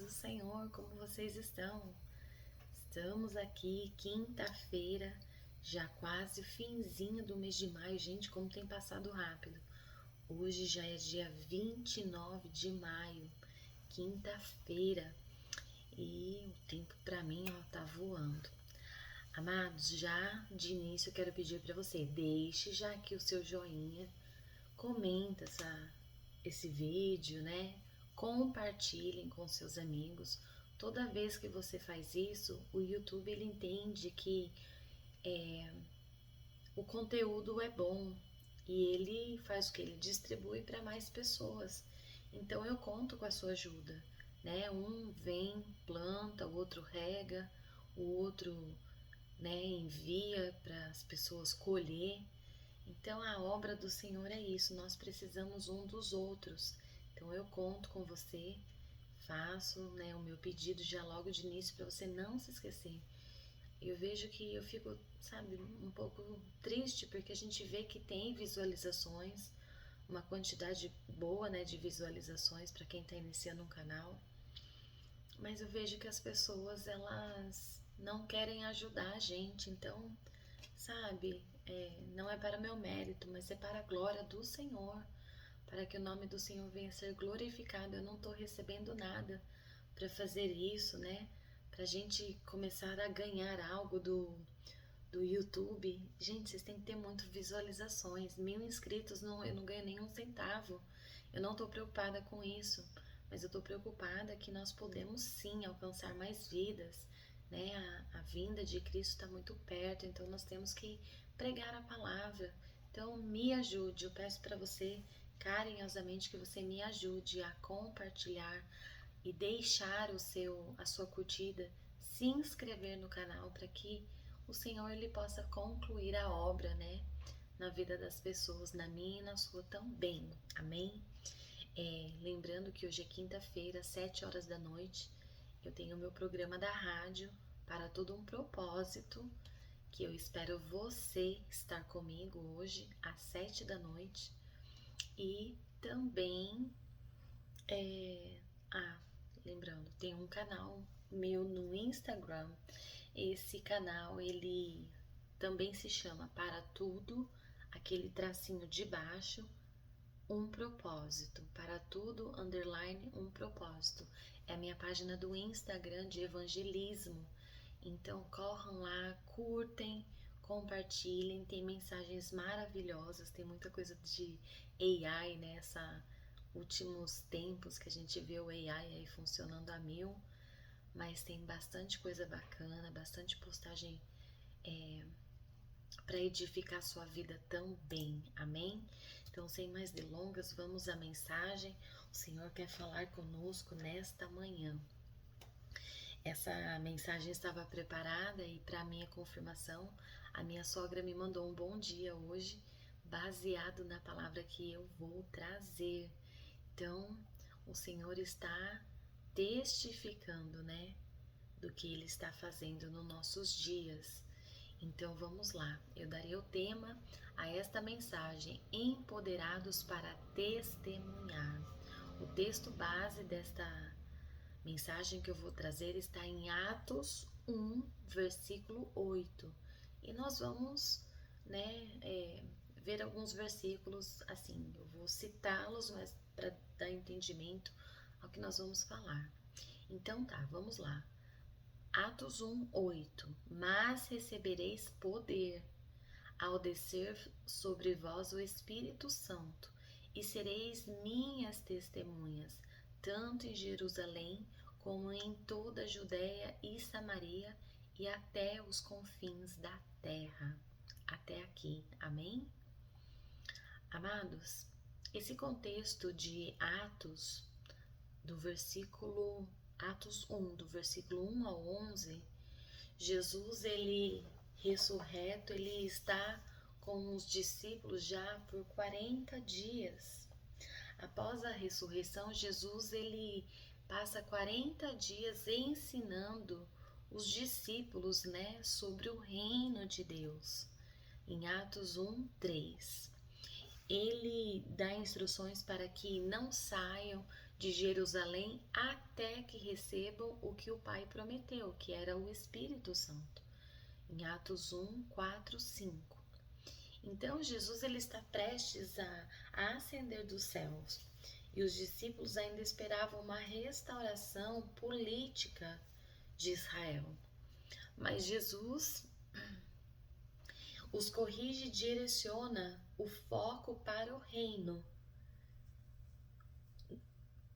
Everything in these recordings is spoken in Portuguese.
do Senhor, como vocês estão? Estamos aqui, quinta-feira, já quase finzinho do mês de maio. Gente, como tem passado rápido. Hoje já é dia 29 de maio, quinta-feira, e o tempo pra mim, ó, tá voando. Amados, já de início eu quero pedir para você, deixe já aqui o seu joinha, comenta esse vídeo, né? Compartilhem com seus amigos. Toda vez que você faz isso, o YouTube ele entende que o conteúdo é bom e ele faz o que? Ele distribui para mais pessoas. Então eu conto com a sua ajuda, né? Um vem, planta, o outro rega, o outro, né, envia para as pessoas colher. Então a obra do Senhor é isso, nós precisamos um dos outros. Então eu conto com você, faço, né, o meu pedido já logo de início para você não se esquecer. Eu vejo que eu fico, sabe, um pouco triste porque a gente vê que tem visualizações, uma quantidade boa, né, de visualizações para quem está iniciando um canal, mas eu vejo que as pessoas elas não querem ajudar a gente, então, sabe, não é para meu mérito, mas é para a glória do Senhor, para que o nome do Senhor venha a ser glorificado. Eu não estou recebendo nada para fazer isso, né? Para a gente começar a ganhar algo do YouTube. Gente, vocês têm que ter muitas visualizações. 1.000 inscritos, não, eu não ganho nenhum centavo. Eu não estou preocupada com isso, mas eu estou preocupada que nós podemos sim alcançar mais vidas, né? A vinda de Cristo está muito perto, então nós temos que pregar a palavra. Então me ajude, eu peço para você carinhosamente que você me ajude a compartilhar e deixar a sua curtida, se inscrever no canal para que o Senhor ele possa concluir a obra, né, na vida das pessoas, na minha e na sua também. Amém? Lembrando que hoje é quinta-feira, às 7 horas da noite, eu tenho o meu programa da rádio para todo um propósito, que eu espero você estar comigo hoje às 7 da noite. E também, é, ah, lembrando, tem um canal meu no Instagram. Esse canal, ele também se chama Para Tudo, aquele tracinho de baixo, um propósito. Para tudo, underline, um propósito. É a minha página do Instagram de evangelismo. Então corram lá, curtem, compartilhem, tem mensagens maravilhosas, tem muita coisa de AI nessa últimos tempos que a gente vê o AI aí funcionando a mil, mas tem bastante coisa bacana, bastante postagem para edificar a sua vida também, amém? Então, sem mais delongas, vamos à mensagem. O Senhor quer falar conosco nesta manhã. Essa mensagem estava preparada e, para minha confirmação, a minha sogra me mandou um bom dia hoje, baseado na palavra que eu vou trazer. Então, o Senhor está testificando, né, do que Ele está fazendo nos nossos dias. Então vamos lá, eu darei o tema a esta mensagem: empoderados para testemunhar. O texto base desta mensagem que eu vou trazer está em Atos 1, versículo 8. E nós vamos, né, ver alguns versículos assim, eu vou citá-los, mas para dar entendimento ao que nós vamos falar. Então tá, vamos lá. Atos 1, 8. Mas recebereis poder ao descer sobre vós o Espírito Santo, e sereis minhas testemunhas, tanto em Jerusalém, como em toda a Judéia e Samaria, e até os confins da terra. Até aqui, amém? Amados, esse contexto de Atos, do versículo Atos 1, do versículo 1 ao 11, Jesus, ele ressurreto, ele está com os discípulos já por 40 dias. Após a ressurreição, Jesus, ele passa 40 dias ensinando os discípulos, né, sobre o reino de Deus. Em Atos 1, 3. Ele dá instruções para que não saiam de Jerusalém até que recebam o que o Pai prometeu, que era o Espírito Santo. Em Atos 1, 4, 5. Então Jesus ele está prestes a ascender dos céus e os discípulos ainda esperavam uma restauração política de Israel. Mas Jesus os corrige e direciona o foco para o reino.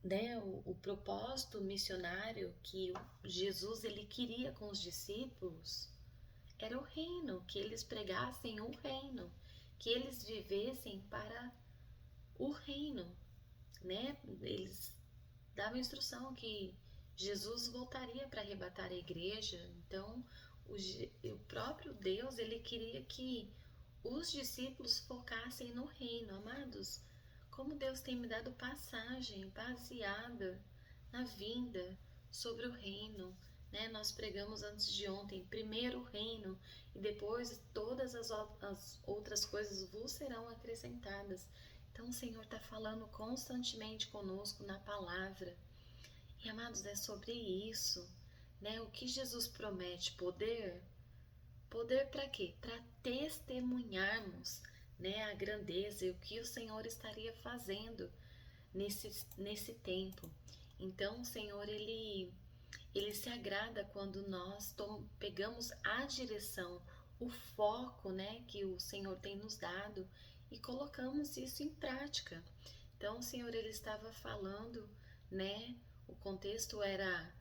Né? O propósito missionário que Jesus ele queria com os discípulos era o reino, que eles pregassem o reino, que eles vivessem para o reino, né? Eles davam instrução que Jesus voltaria para arrebatar a igreja. Então, o próprio Deus, ele queria que os discípulos focassem no reino. Amados, como Deus tem me dado passagem baseada na vinda sobre o reino, né? Nós pregamos antes de ontem, primeiro o reino e depois todas as outras coisas vos serão acrescentadas. Então o Senhor está falando constantemente conosco na palavra. E amados, é sobre isso, né? O que Jesus promete, poder para quê? Para testemunharmos, né, a grandeza e o que o Senhor estaria fazendo nesse tempo. Então o Senhor ele se agrada quando nós pegamos a direção, o foco, né, que o Senhor tem nos dado e colocamos isso em prática. Então o Senhor ele estava falando, né, o contexto era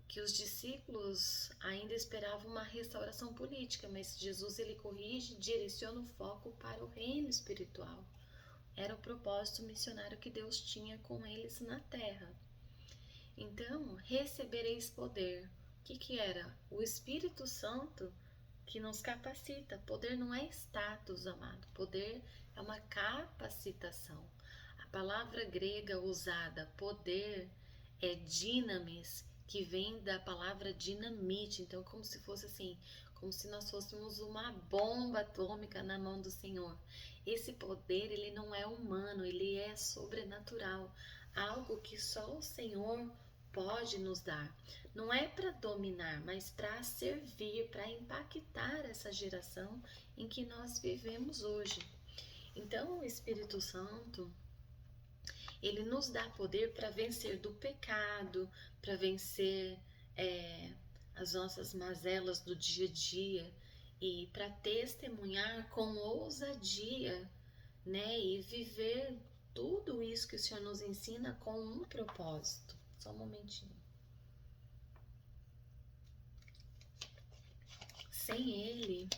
que os discípulos ainda esperavam uma restauração política, mas Jesus ele corrige e direciona o foco para o reino espiritual. Era o propósito missionário que Deus tinha com eles na terra. Então, recebereis poder. O que era? O Espírito Santo que nos capacita. Poder não é status, amado. Poder é uma capacitação. A palavra grega usada, poder, é dinamis, que vem da palavra dinamite. Então, como se fosse assim, como se nós fôssemos uma bomba atômica na mão do Senhor. Esse poder, ele não é humano, ele é sobrenatural. Algo que só o Senhor pode nos dar. Não é para dominar, mas para servir, para impactar essa geração em que nós vivemos hoje. Então, o Espírito Santo, ele nos dá poder para vencer do pecado, para vencer as nossas mazelas do dia a dia e para testemunhar com ousadia, né? E viver tudo isso que o Senhor nos ensina com um propósito. Só um momentinho. Sem Ele,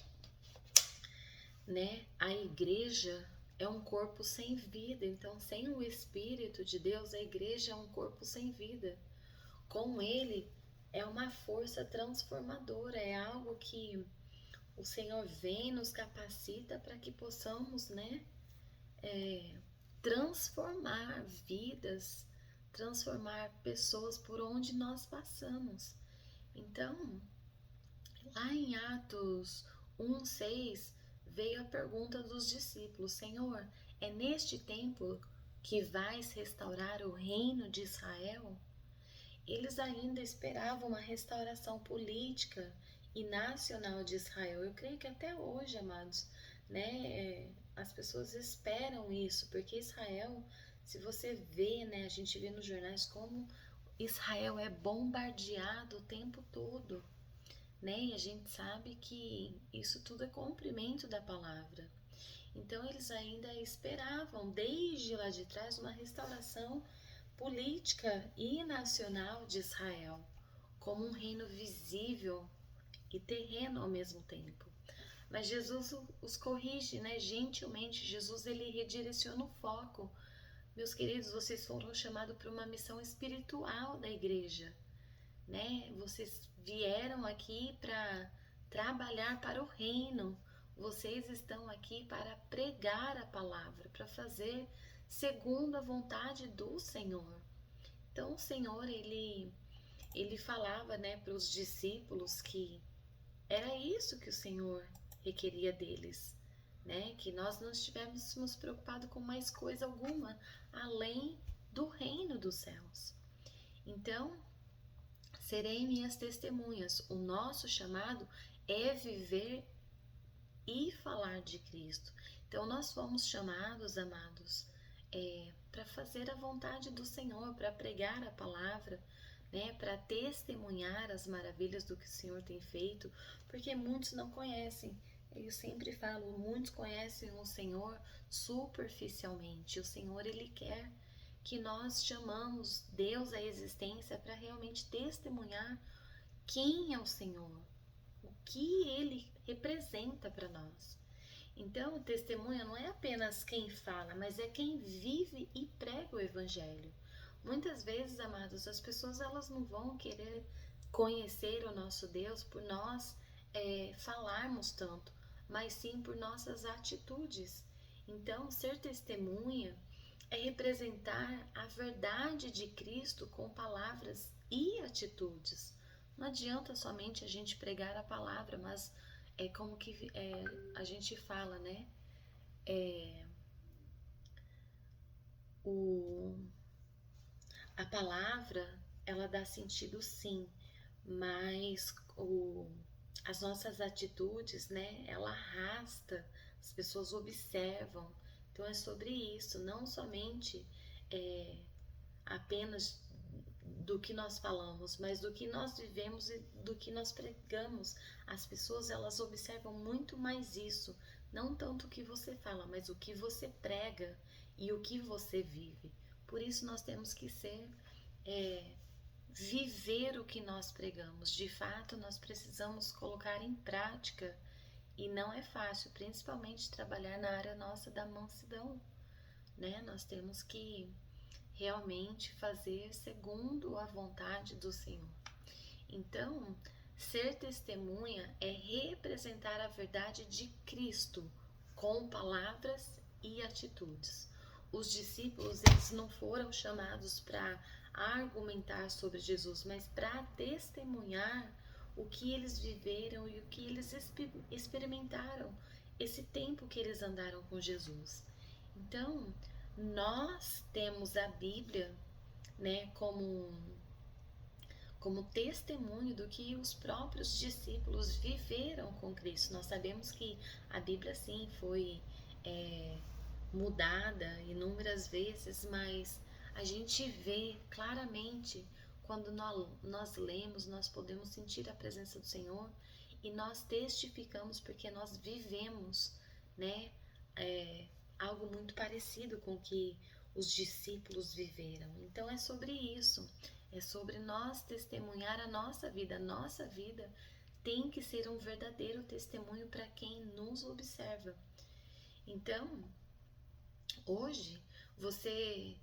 né? A igreja é um corpo sem vida. Então, sem o Espírito de Deus, a igreja é um corpo sem vida. Com Ele, é uma força transformadora, é algo que o Senhor vem, nos capacita para que possamos, né, transformar vidas, transformar pessoas por onde nós passamos. Então, lá em Atos 1:6, veio a pergunta dos discípulos: Senhor, é neste tempo que vais restaurar o reino de Israel? Eles ainda esperavam uma restauração política e nacional de Israel. Eu creio que até hoje, amados, né, as pessoas esperam isso, porque Israel, se você vê, né, a gente vê nos jornais como Israel é bombardeado o tempo todo, né, e a gente sabe que isso tudo é cumprimento da palavra. Então eles ainda esperavam, desde lá de trás, uma restauração política e nacional de Israel, como um reino visível e terreno ao mesmo tempo. Mas Jesus os corrige, né? Gentilmente, Jesus ele redireciona o foco. Meus queridos, vocês foram chamados para uma missão espiritual da igreja, né? Vocês vieram aqui para trabalhar para o reino. Vocês estão aqui para pregar a palavra, para fazer segundo a vontade do Senhor. Então o Senhor, ele falava, né, para os discípulos que era isso que o Senhor requeria deles, né, que nós não estivéssemos preocupados com mais coisa alguma, além do reino dos céus. Então, serei minhas testemunhas. O nosso chamado é viver e falar de Cristo. Então, nós fomos chamados, amados, para fazer a vontade do Senhor, para pregar a palavra, né, para testemunhar as maravilhas do que o Senhor tem feito, porque muitos não conhecem. Eu sempre falo, muitos conhecem o Senhor superficialmente. O Senhor, Ele quer que nós chamamos Deus à existência para realmente testemunhar quem é o Senhor, o que Ele representa para nós. Então, testemunha não é apenas quem fala, mas é quem vive e prega o Evangelho. Muitas vezes, amados, as pessoas elas não vão querer conhecer o nosso Deus por nós falarmos tanto, mas sim por nossas atitudes. Então, ser testemunha é representar a verdade de Cristo com palavras e atitudes. Não adianta somente a gente pregar a palavra, mas é como que a gente fala, né? A palavra, ela dá sentido sim, mas as nossas atitudes, né? Ela arrasta, as pessoas observam. Então é sobre isso, não somente apenas do que nós falamos, mas do que nós vivemos e do que nós pregamos. As pessoas elas observam muito mais isso, não tanto o que você fala, mas o que você prega e o que você vive. Por isso nós temos que viver o que nós pregamos. De fato, nós precisamos colocar em prática e não é fácil, principalmente trabalhar na área nossa da mansidão, né? Nós temos que realmente fazer segundo a vontade do Senhor. Então, ser testemunha é representar a verdade de Cristo com palavras e atitudes. Os discípulos, eles não foram chamados para argumentar sobre Jesus, mas para testemunhar o que eles viveram e o que eles experimentaram esse tempo que eles andaram com Jesus. Então, nós temos a Bíblia, né, como testemunho do que os próprios discípulos viveram com Cristo. Nós sabemos que a Bíblia sim foi mudada inúmeras vezes, mas a gente vê claramente quando nós lemos, nós podemos sentir a presença do Senhor e nós testificamos porque nós vivemos, né, algo muito parecido com o que os discípulos viveram. Então é sobre isso, é sobre nós testemunhar a nossa vida. A nossa vida tem que ser um verdadeiro testemunho para quem nos observa. Então, hoje você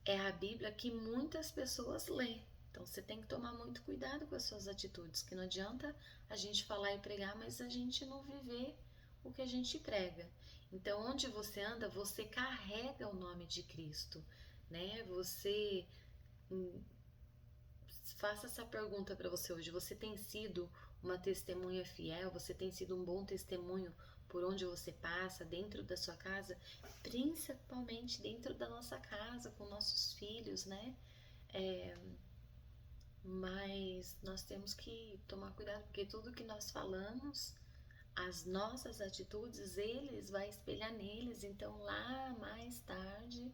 é a Bíblia que muitas pessoas lêem. Então você tem que tomar muito cuidado com as suas atitudes, que não adianta a gente falar e pregar, mas a gente não viver o que a gente prega. Então, onde você anda, você carrega o nome de Cristo, né? Você faça essa pergunta para você hoje. Você tem sido uma testemunha fiel? Você tem sido um bom testemunho por onde você passa, dentro da sua casa? Principalmente dentro da nossa casa, com nossos filhos, né? Mas nós temos que tomar cuidado, porque tudo que nós falamos, as nossas atitudes, eles vai espelhar neles. Então lá mais tarde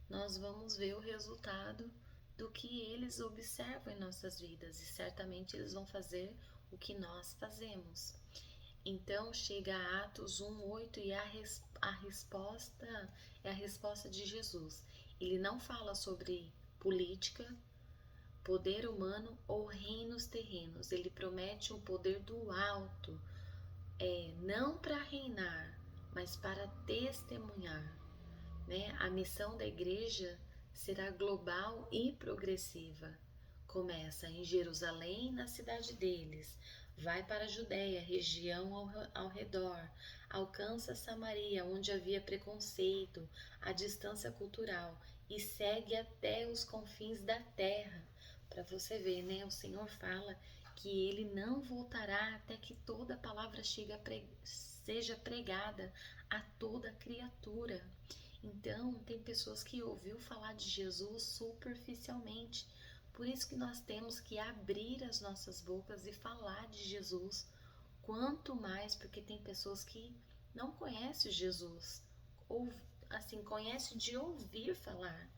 nós vamos ver o resultado do que eles observam em nossas vidas, e certamente eles vão fazer o que nós fazemos. Então chega a Atos 1:8 e a resposta é a resposta de Jesus. Ele não fala sobre política, poder humano ou reinos terrenos. Ele promete um poder do alto, não para reinar, mas para testemunhar, né? A missão da igreja será global e progressiva. Começa em Jerusalém, na cidade deles, vai para a Judéia, região ao redor, alcança Samaria, onde havia preconceito, a distância cultural, e segue até os confins da terra. Para você ver, né? O Senhor fala que ele não voltará até que toda palavra seja pregada a toda criatura. Então, tem pessoas que ouviu falar de Jesus superficialmente. Por isso que nós temos que abrir as nossas bocas e falar de Jesus. Quanto mais, porque tem pessoas que não conhecem Jesus, ou assim, conhecem de ouvir falar,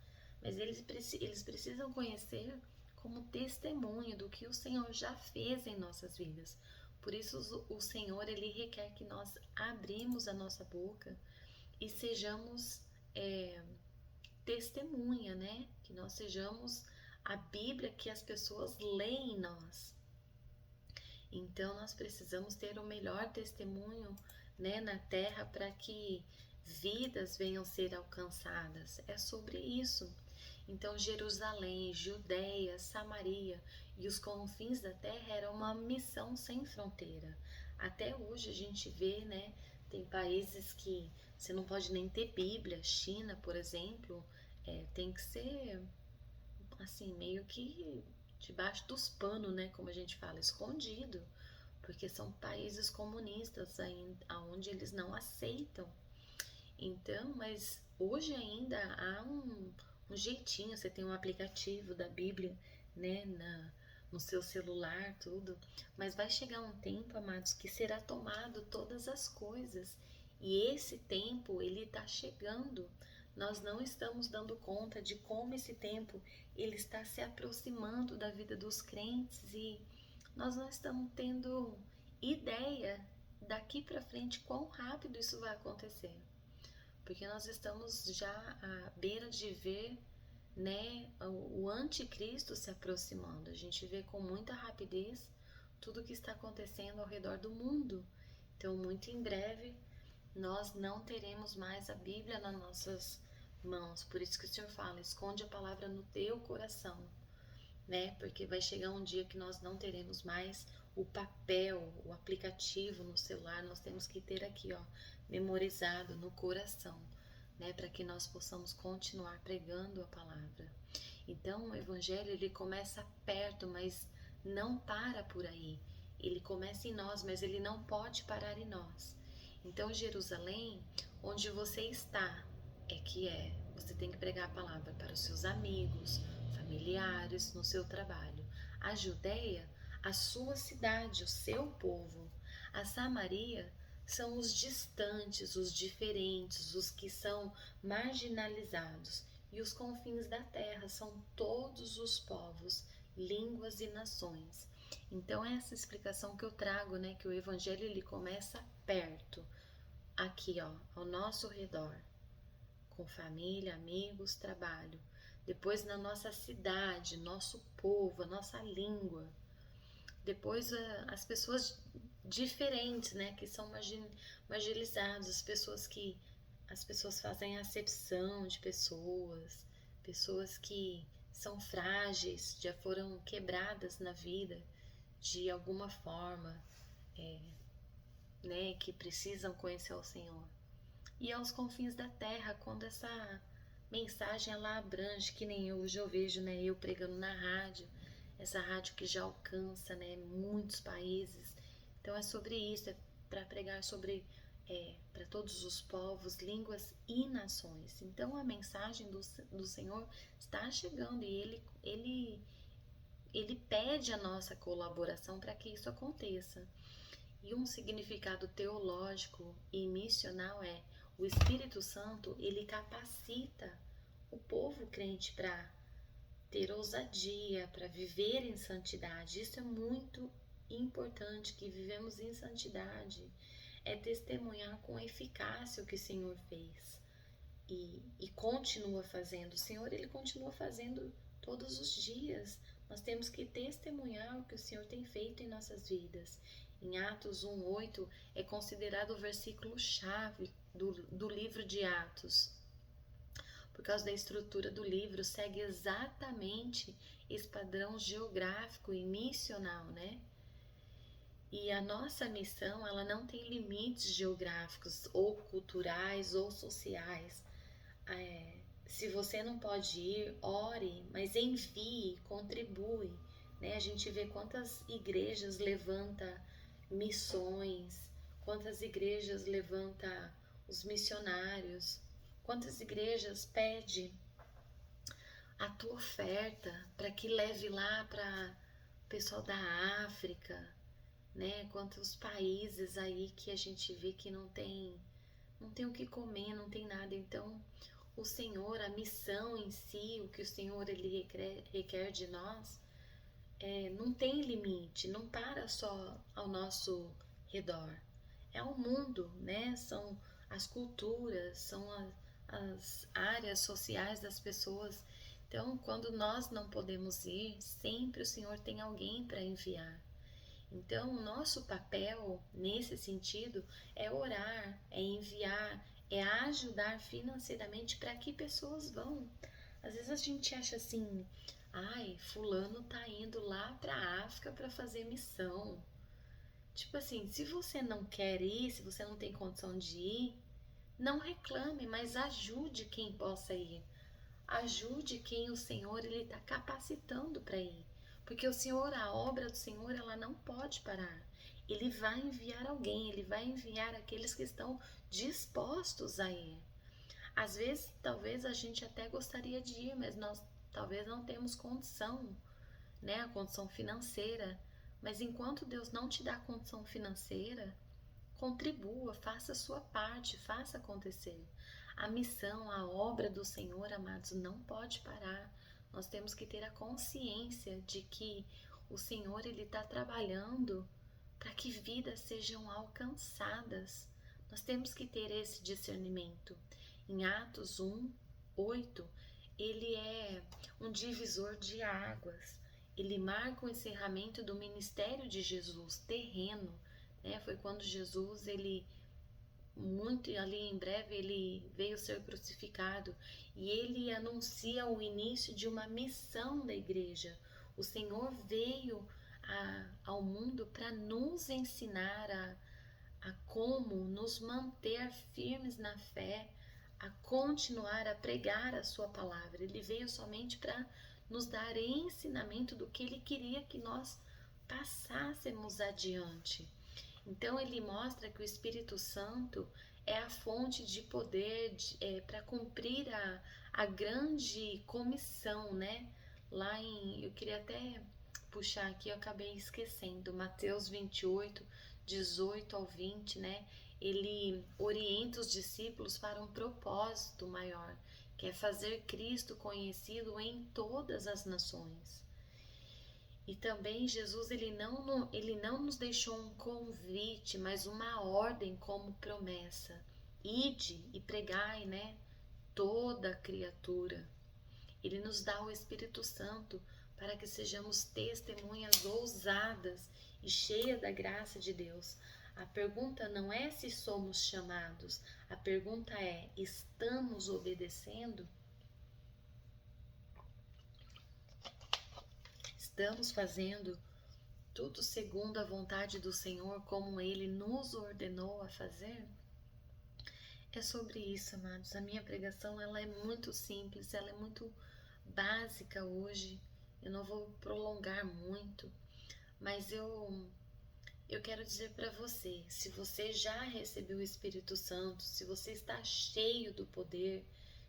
mas eles precisam conhecer como testemunho do que o Senhor já fez em nossas vidas. Por isso o Senhor, ele requer que nós abrimos a nossa boca e sejamos testemunha, né? Que nós sejamos a Bíblia que as pessoas leem em nós. Então nós precisamos ter o melhor testemunho, né, na terra para que vidas venham ser alcançadas. É sobre isso. Então Jerusalém, Judéia, Samaria e os confins da terra era uma missão sem fronteira. Até hoje a gente vê, né, tem países que você não pode nem ter Bíblia. China, por exemplo, tem que ser assim, meio que debaixo dos panos, né, como a gente fala, escondido, porque são países comunistas ainda, onde eles não aceitam. Então, mas hoje ainda há um jeitinho, você tem um aplicativo da Bíblia, né, no seu celular, tudo, mas vai chegar um tempo, amados, que será tomado todas as coisas, e esse tempo, ele está chegando. Nós não estamos dando conta de como esse tempo, ele está se aproximando da vida dos crentes, e nós não estamos tendo ideia daqui para frente quão rápido isso vai acontecer, porque nós estamos já à beira de ver, né, o anticristo se aproximando. A gente vê com muita rapidez tudo o que está acontecendo ao redor do mundo. Então, muito em breve, nós não teremos mais a Bíblia nas nossas mãos. Por isso que o Senhor fala, esconde a palavra no teu coração, né? Porque vai chegar um dia que nós não teremos mais o papel, o aplicativo no celular, nós temos que ter aqui, ó, memorizado no coração, né, para que nós possamos continuar pregando a palavra. Então, o evangelho, ele começa perto, mas não para por aí. Ele começa em nós, mas ele não pode parar em nós. Então, Jerusalém, onde você está, você tem que pregar a palavra para os seus amigos, familiares, no seu trabalho. A Judéia, a sua cidade, o seu povo. A Samaria são os distantes, os diferentes, os que são marginalizados. E os confins da terra são todos os povos, línguas e nações. Então essa explicação que eu trago, né, que o evangelho ele começa perto, aqui, ó, ao nosso redor, com família, amigos, trabalho. Depois na nossa cidade, nosso povo, a nossa língua. Depois as pessoas diferentes, né, que são marginalizadas, as pessoas fazem acepção de pessoas, pessoas que são frágeis, já foram quebradas na vida de alguma forma, né, que precisam conhecer o Senhor. E aos confins da terra, quando essa mensagem ela abrange, que nem hoje eu vejo, né, eu pregando na rádio, essa rádio que já alcança, né, muitos países. Então é sobre isso, é para pregar sobre para todos os povos, línguas e nações. Então a mensagem do Senhor está chegando e ele pede a nossa colaboração para que isso aconteça. E um significado teológico e missional é: o Espírito Santo, ele capacita o povo crente para ter ousadia, para viver em santidade. Isso é muito importante, que vivemos em santidade. É testemunhar com eficácia o que o Senhor fez e continua fazendo. O Senhor, ele continua fazendo todos os dias. Nós temos que testemunhar o que o Senhor tem feito em nossas vidas. Em Atos 1:8 é considerado o versículo-chave do livro de Atos. Por causa da estrutura do livro, segue exatamente esse padrão geográfico e missional, né? E a nossa missão, ela não tem limites geográficos ou culturais ou sociais. Se você não pode ir, ore, mas envie, contribui, né? A gente vê quantas igrejas levanta missões, quantas igrejas levanta os missionários, Quantas igrejas pede a tua oferta para que leve lá para o pessoal da África, né? Quantos países aí que a gente vê que não tem o que comer, não tem nada. Então, o Senhor, a missão em si, o que o Senhor ele requer de nós, não tem limite, não para só ao nosso redor. É o mundo, né? São as culturas, são as áreas sociais das pessoas. Então, quando nós não podemos ir, sempre o Senhor tem alguém para enviar. Então, o nosso papel nesse sentido é orar, é enviar, é ajudar financeiramente para que pessoas vão. Às vezes a gente acha assim, ai, fulano tá indo lá para a África para fazer missão. Tipo assim, se você não quer ir, se você não tem condição de ir, não reclame, mas ajude quem possa ir. Ajude quem o Senhor ele está capacitando para ir. Porque o Senhor, a obra do Senhor, ela não pode parar. Ele vai enviar alguém, ele vai enviar aqueles que estão dispostos a ir. Às vezes, talvez a gente até gostaria de ir, mas nós talvez não temos condição, né? A condição financeira. Mas enquanto Deus não te dá condição financeira, contribua, faça a sua parte, faça acontecer. A missão, a obra do Senhor, amados, não pode parar. Nós temos que ter a consciência de que o Senhor ele está trabalhando para que vidas sejam alcançadas. Nós temos que ter esse discernimento. Em Atos 1:8, ele é um divisor de águas. Ele marca o encerramento do ministério de Jesus terreno, né? Foi quando Jesus, ele muito ali em breve, ele veio ser crucificado e ele anuncia o início de uma missão da igreja. O Senhor veio ao mundo para nos ensinar a como nos manter firmes na fé, a continuar a pregar a sua palavra. Ele veio somente para nos dar ensinamento do que ele queria que nós passássemos adiante. Então ele mostra que o Espírito Santo é a fonte de poder para cumprir a grande comissão, né? Eu queria até puxar aqui, eu acabei esquecendo, Mateus 28, 18 ao 20, né? Ele orienta os discípulos para um propósito maior, que é fazer Cristo conhecido em todas as nações. E também Jesus ele não nos deixou um convite, mas uma ordem como promessa. Ide e pregai, né? Toda criatura. Ele nos dá o Espírito Santo para que sejamos testemunhas ousadas e cheias da graça de Deus. A pergunta não é se somos chamados, a pergunta é: estamos obedecendo? Estamos fazendo tudo segundo a vontade do Senhor, como Ele nos ordenou a fazer? É sobre isso, amados. A minha pregação ela é muito simples, ela é muito básica hoje. Eu não vou prolongar muito, mas eu quero dizer para você, se você já recebeu o Espírito Santo, se você está cheio do poder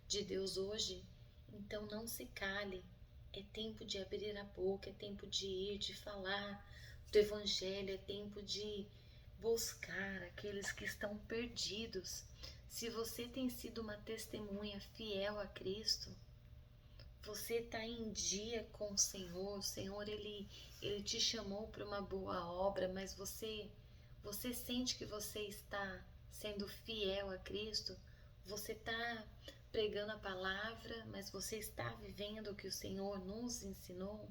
de Deus hoje, então não se cale. É tempo de abrir a boca, é tempo de ir, de falar do Evangelho, é tempo de buscar aqueles que estão perdidos. Se você tem sido uma testemunha fiel a Cristo, você está em dia com o Senhor ele te chamou para uma boa obra, mas você sente que você está sendo fiel a Cristo, você está pregando a palavra, mas você está vivendo o que o Senhor nos ensinou.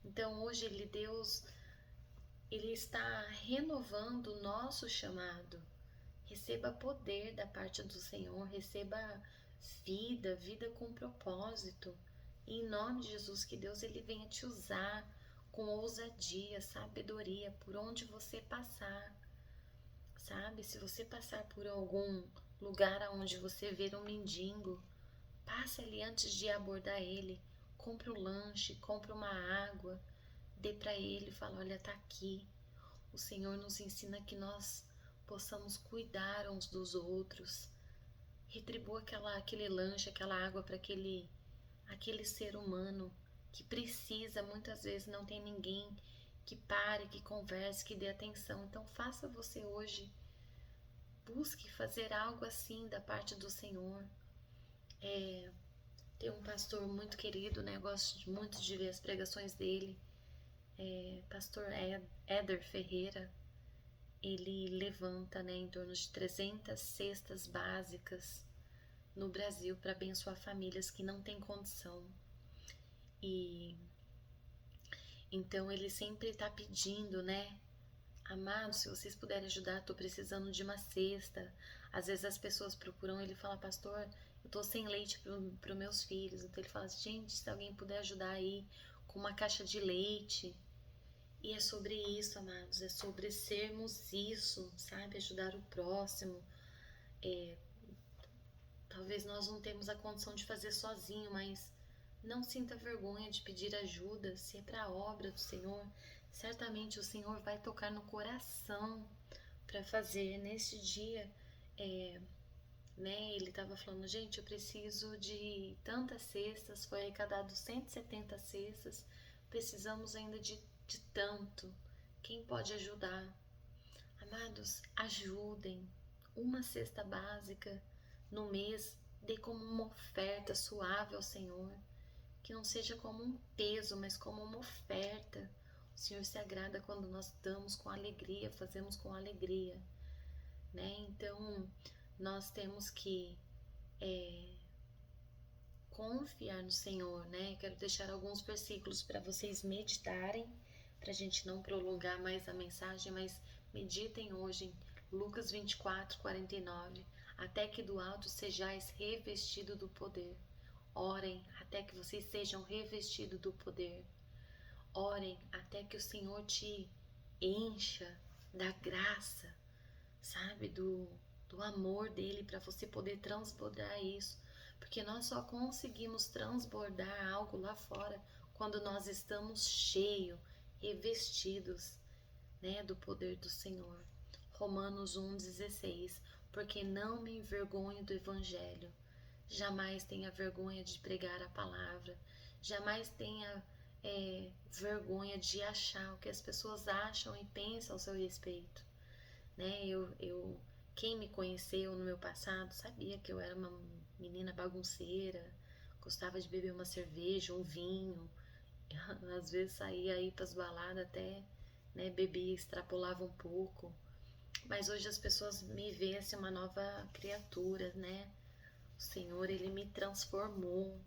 Então hoje Deus ele está renovando o nosso chamado. Receba poder da parte do Senhor, receba vida com propósito. E em nome de Jesus, que Deus ele venha te usar com ousadia, sabedoria, por onde você passar. Sabe, se você passar por algum lugar onde você ver um mendigo, passe ali antes de abordar ele, compre um lanche, compre uma água, dê para ele e fala: olha, tá aqui. O Senhor nos ensina que nós possamos cuidar uns dos outros, Retribua aquele lanche, aquela água para aquele ser humano que precisa, muitas vezes não tem ninguém que pare, que converse, que dê atenção. Então faça você hoje, busque fazer algo assim da parte do Senhor. Tem um pastor muito querido, né? Eu gosto muito de ver as pregações dele. Pastor Éder Ferreira. Ele levanta, né, em torno de 300 cestas básicas no Brasil para abençoar famílias que não têm condição. E então ele sempre está pedindo, né? Amados, se vocês puderem ajudar, estou precisando de uma cesta. Às vezes as pessoas procuram, ele fala, pastor, eu estou sem leite para os meus filhos. Então ele fala, gente, se alguém puder ajudar aí com uma caixa de leite. E é sobre isso, amados, é sobre sermos isso, sabe? Ajudar o próximo. Talvez nós não temos a condição de fazer sozinho, mas não sinta vergonha de pedir ajuda. Se é para a obra do Senhor, certamente o Senhor vai tocar no coração para fazer. Neste dia, né, ele estava falando, gente, eu preciso de tantas cestas, foi arrecadado 170 cestas, precisamos ainda de tanto. Quem pode ajudar? Amados, ajudem. Uma cesta básica no mês, dê como uma oferta suave ao Senhor. Que não seja como um peso, mas como uma oferta. O Senhor se agrada quando nós damos com alegria, fazemos com alegria, né? Então, nós temos que confiar no Senhor, né? Quero deixar alguns versículos para vocês meditarem, para a gente não prolongar mais a mensagem, mas meditem hoje em Lucas 24, 49. Até que do alto sejais revestido do poder. Orem até que vocês sejam revestidos do poder. Orem até que o Senhor te encha da graça, sabe? Do amor dele, para você poder transbordar isso. Porque nós só conseguimos transbordar algo lá fora quando nós estamos cheios, revestidos, né, do poder do Senhor. Romanos 1,16. Porque não me envergonho do Evangelho. Jamais tenha vergonha de pregar a palavra. Jamais tenha vergonha de achar o que as pessoas acham e pensam ao seu respeito. Né? Quem me conheceu no meu passado sabia que eu era uma menina bagunceira, gostava de beber uma cerveja, um vinho, às vezes saía aí para as baladas até, né, bebia, extrapolava um pouco. Mas hoje as pessoas me veem assim uma nova criatura, né? O Senhor, Ele me transformou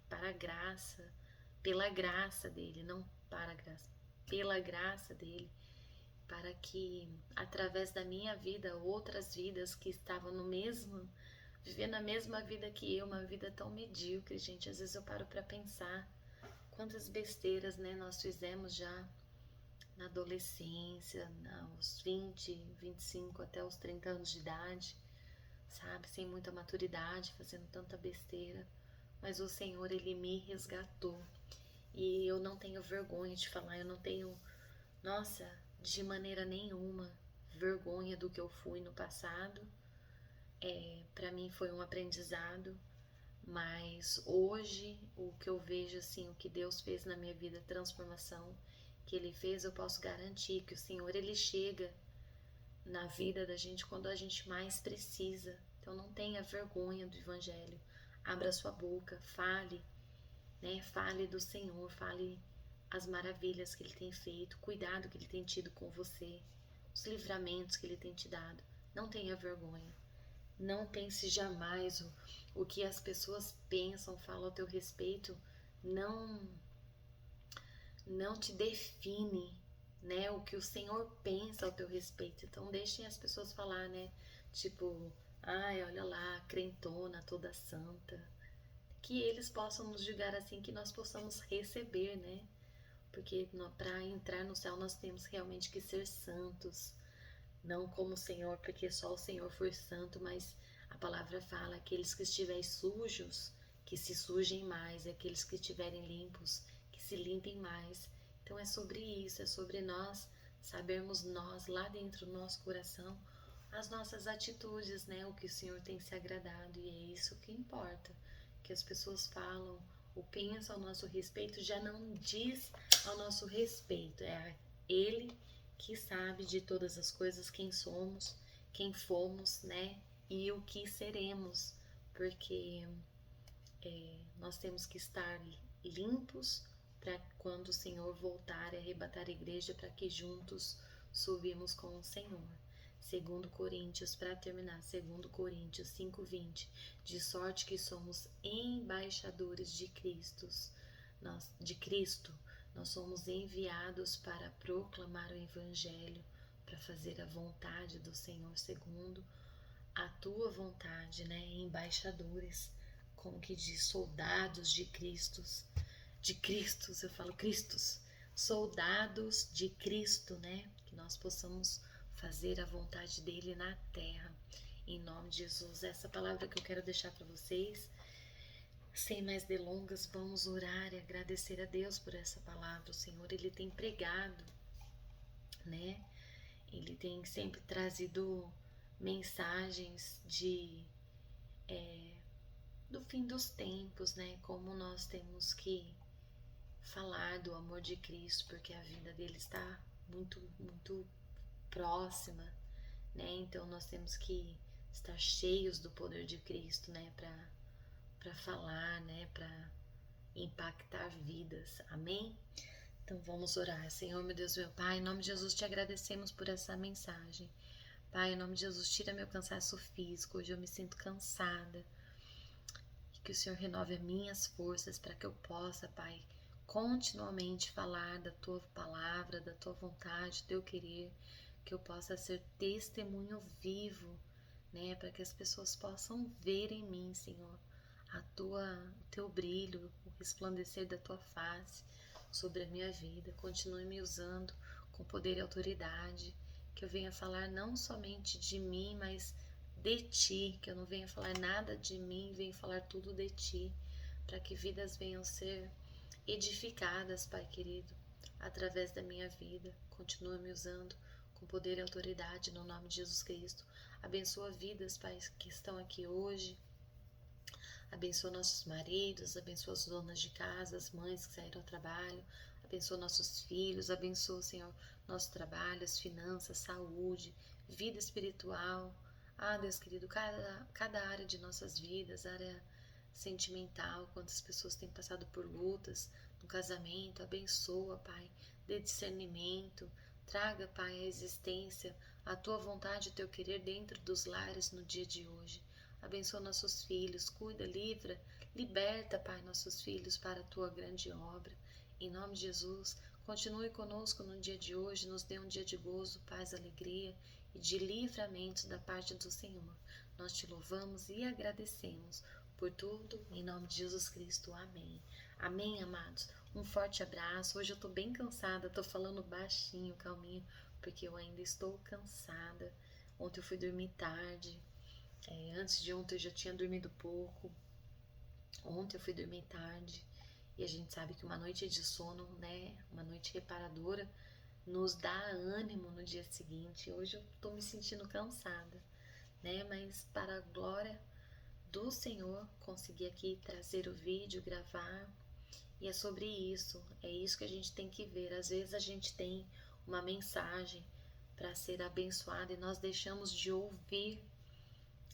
para a graça, pela graça dEle, não para a graça, pela graça dEle, para que através da minha vida, outras vidas que estavam no mesmo, vivendo a mesma vida que eu, uma vida tão medíocre, gente, às vezes eu paro para pensar quantas besteiras, né, nós fizemos já na adolescência, aos 20, 25 até os 30 anos de idade, sabe, sem muita maturidade, fazendo tanta besteira, mas o Senhor, Ele me resgatou, e eu não tenho vergonha de falar, eu não tenho, nossa, de maneira nenhuma, vergonha do que eu fui no passado. Para mim foi um aprendizado, mas hoje o que eu vejo assim, o que Deus fez na minha vida, a transformação que Ele fez, eu posso garantir que o Senhor, Ele chega na vida da gente quando a gente mais precisa. Então não tenha vergonha do Evangelho, abra sua boca, fale, né? Fale do Senhor, fale as maravilhas que Ele tem feito, cuidado que Ele tem tido com você, os livramentos que Ele tem te dado. Não tenha vergonha. Não pense jamais o que as pessoas pensam, falam ao teu respeito. Não te define, né? O que o Senhor pensa ao teu respeito. Então deixem as pessoas falar, né? Tipo, ai, olha lá, crentona, toda santa. Que eles possam nos julgar assim, que nós possamos receber, né? Porque para entrar no céu nós temos realmente que ser santos. Não como o Senhor, porque só o Senhor foi santo, mas a palavra fala, aqueles que estiverem sujos, que se sujem mais, e aqueles que estiverem limpos, que se limpem mais. Então é sobre isso, é sobre nós sabermos nós, lá dentro do nosso coração, as nossas atitudes, né? O que o Senhor tem se agradado, e é isso que importa. Que as pessoas falam ou pensam ao nosso respeito já não diz ao nosso respeito, é Ele que sabe de todas as coisas, quem somos, quem fomos, né? E o que seremos, porque nós temos que estar limpos para quando o Senhor voltar e arrebatar a igreja, para que juntos subimos com o Senhor. Segundo Coríntios, para terminar, segundo Coríntios 5:20, de sorte que somos embaixadores de Cristo. Nós somos enviados para proclamar o Evangelho, para fazer a vontade do Senhor segundo a tua vontade, né? Embaixadores, como que diz, soldados de Cristos, eu falo Cristos, soldados de Cristo, né? Que nós possamos fazer a vontade dele na terra, em nome de Jesus. Essa palavra que eu quero deixar para vocês. Sem mais delongas, vamos orar e agradecer a Deus por essa palavra. O Senhor, Ele tem pregado, né? Ele tem sempre trazido mensagens do fim dos tempos, né? Como nós temos que falar do amor de Cristo, porque a vinda dele está muito, muito próxima, né? Então nós temos que estar cheios do poder de Cristo, né? Para falar, né? Para impactar vidas. Amém? Então vamos orar. Senhor, meu Deus, meu Pai, em nome de Jesus te agradecemos por essa mensagem. Pai, em nome de Jesus, tira meu cansaço físico. Hoje eu me sinto cansada. E que o Senhor renove as minhas forças para que eu possa, Pai, continuamente falar da Tua palavra, da Tua vontade, do Teu querer. Que eu possa ser testemunho vivo, né? Para que as pessoas possam ver em mim, Senhor, o Teu brilho, o resplandecer da Tua face sobre a minha vida. Continue me usando com poder e autoridade. Que eu venha falar não somente de mim, mas de Ti, que eu não venha falar nada de mim, venha falar tudo de Ti, para que vidas venham ser edificadas, Pai querido, através da minha vida. Continua me usando com poder e autoridade no nome de Jesus Cristo. Abençoa vidas, Pai, que estão aqui hoje. Abençoa nossos maridos, abençoa as donas de casa, as mães que saíram ao trabalho, abençoa nossos filhos, abençoa, Senhor, nosso trabalho, as finanças, saúde, vida espiritual. Ah, Deus querido, cada área de nossas vidas, área sentimental, quantas pessoas têm passado por lutas no casamento, abençoa, Pai, dê discernimento, traga, Pai, a existência, a Tua vontade, o Teu querer dentro dos lares no dia de hoje. Abençoa nossos filhos, cuida, livra, liberta, Pai, nossos filhos para a Tua grande obra. Em nome de Jesus, continue conosco no dia de hoje, nos dê um dia de gozo, paz, alegria e de livramento da parte do Senhor. Nós Te louvamos e agradecemos por tudo, em nome de Jesus Cristo. Amém. Amém, amados. Um forte abraço. Hoje eu tô bem cansada, tô falando baixinho, calminho, porque eu ainda estou cansada. Ontem eu fui dormir tarde. Antes de ontem eu já tinha dormido pouco. Ontem eu fui dormir tarde. E a gente sabe que uma noite de sono, né, uma noite reparadora, nos dá ânimo no dia seguinte. Hoje eu tô me sentindo cansada, né, mas para a glória do Senhor, consegui aqui trazer o vídeo, gravar. E é sobre isso, é isso que a gente tem que ver. Às vezes a gente tem uma mensagem para ser abençoada e nós deixamos de ouvir,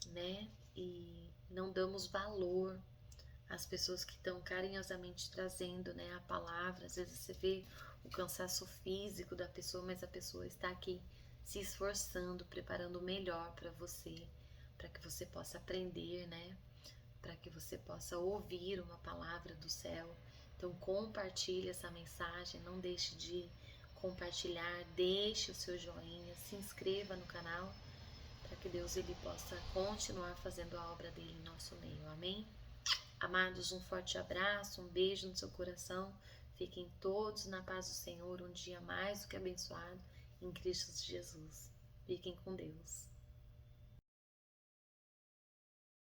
né? E não damos valor às pessoas que estão carinhosamente trazendo, né, a palavra. Às vezes você vê o cansaço físico da pessoa, mas a pessoa está aqui se esforçando, preparando o melhor para você, para que você possa aprender, né? Para que você possa ouvir uma palavra do céu. Então compartilhe essa mensagem, não deixe de compartilhar, deixe o seu joinha, se inscreva no canal, para que Deus ele possa continuar fazendo a obra dele em nosso meio. Amém? Amados, um forte abraço, um beijo no seu coração. Fiquem todos na paz do Senhor, um dia mais do que abençoado em Cristo Jesus. Fiquem com Deus.